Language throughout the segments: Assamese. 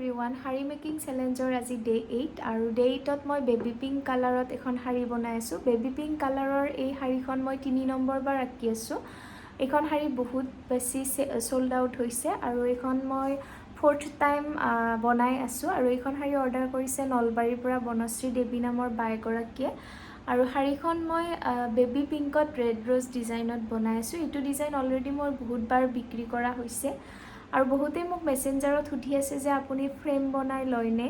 everyone, Harry making challenger আজি day 8 আৰু day 8ত মই baby pink কালাৰত এখন শাৰী বনাই আছো baby pink কালাৰৰ এই শাৰীখন মই 3 নম্বৰ বাৰ আঁকি আছো এখন শাৰী বহুত বেছি sold out হৈছে আৰু এখন মই 4th time বনাই আছো আৰু এখন শাৰী অৰ্ডাৰ কৰিছে নলবাৰীৰ পৰা বনশ্ৰী দেৱী নামৰ বাই গৰাকীয়ে আৰু শাৰীখন মই বেবী পিংকত ৰেড ৰ'জ ডিজাইনত বনাই আছো এইটো ডিজাইন অলৰেডি মই বহুত বাৰ বিক্ৰী কৰা হৈছে আৰু বহুতে মোক মেসেঞ্জাৰত সুধি আছে যে আপুনি ফ্ৰেম বনাই লয়নে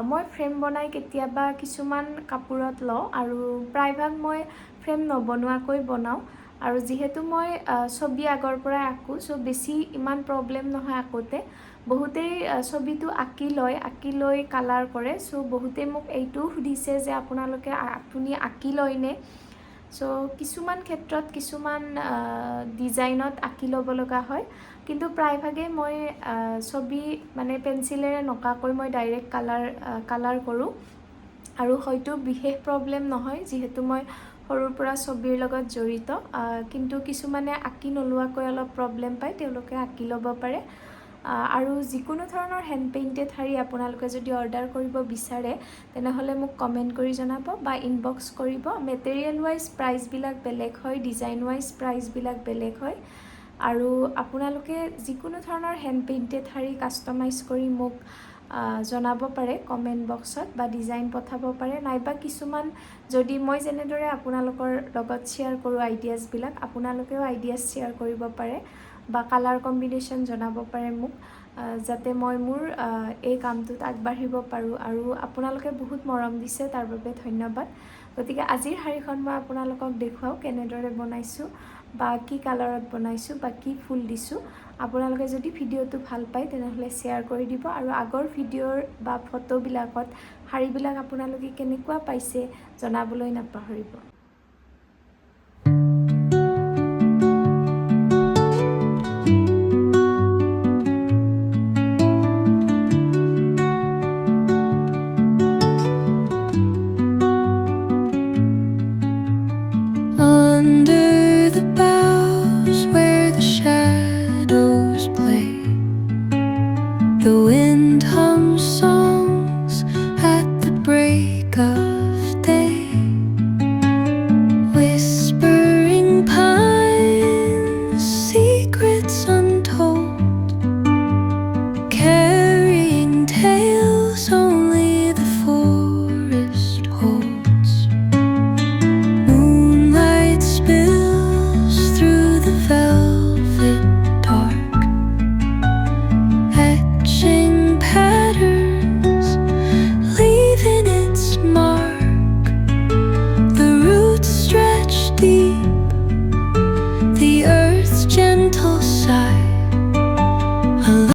মই ফ্ৰেম বনাই কেতিয়াবা কিছুমান কাপোৰত ল আৰু প্ৰায়ভাগ মই ফ্ৰেম নবনোৱাকৈ বনাও আৰু যেহেতু মই ছবি আগৰ পৰা আঁকো সো বেছি ইমান প্ৰবলেম নহয় আঁকোতে বহুতে ছবিটো আঁকি লৈ কালাৰ কৰে সো বহুতে মোক এইটো সুধিছে যে আপুনি আঁকি লয়নে সো কিছুমান ক্ষেত্ৰত কিছুমান ডিজাইনত আঁকি ল'ব লগা হয় কিন্তু প্ৰায়ভাগে মই ছবি মানে পেন্সিলেৰে নকাকৈ মই ডাইৰেক্ট কালাৰ কৰোঁ আৰু হয়তো বিশেষ প্ৰবলেম নহয় যেহেতু মই সৰুৰ পৰা ছবিৰ লগত জড়িত কিন্তু কিছুমানে আঁকি নলোৱাকৈ অলপ প্ৰবলেম পায় তেওঁলোকে আঁকি ল'ব পাৰে আৰু যিকোনো ধৰণৰ হ্যান্ড পেইন্টেড শাৰী আপোনালোকে যদি অৰ্ডাৰ কৰিব বিচাৰে তেনেহলে মোক কমেন্ট কৰি জনাব বা ইনবক্স কৰিব মেটেৰিয়েল ওয়াইজ প্ৰাইস বিলাক বেলেগ হয় ডিজাইন ওয়াইজ প্ৰাইস বিলাক বেলেগ হয় আৰু আপোনালোকে যিকোনো ধৰণৰ হ্যান্ড পেইন্টেড শাৰী কাস্টমাইজ কৰি মোক জনাব পাৰে কমেন্ট বক্সত বা ডিজাইন পঠাব পাৰে নাইবা কিছুমান যদি মই যেনেদৰে আপোনালোকৰ লগত শেয়াৰ কৰো আইডিয়াজ বিলাক আপোনালোকেও আইডিয়াজ শেয়াৰ কৰিব পাৰে বা কালাৰ কম্বিনেশন জনাব পাৰে মোক যাতে মই মোৰ এই কামটোত আগবাঢ়িব পাৰো আৰু আপোনালোকে বহুত মৰম দিছে তাৰ বাবে ধন্যবাদ গতিকে আজিৰ শাৰীখন মই আপোনালোকক দেখুৱাও কেনেদৰে বনাইছো বা কি কালাৰত বনাইছো বা কি ফুল দিছো আপোনালোকে যদি ভিডিওটো ভাল পায় তেনেহলে শেয়াৰ কৰি দিব আৰু আগৰ ভিডিওৰ বা ফটো বিলাকত শাৰীবিলাক আপোনালোকে কেনেকুৱা পাইছে জনাবলৈ নাপাহৰিব The wind hums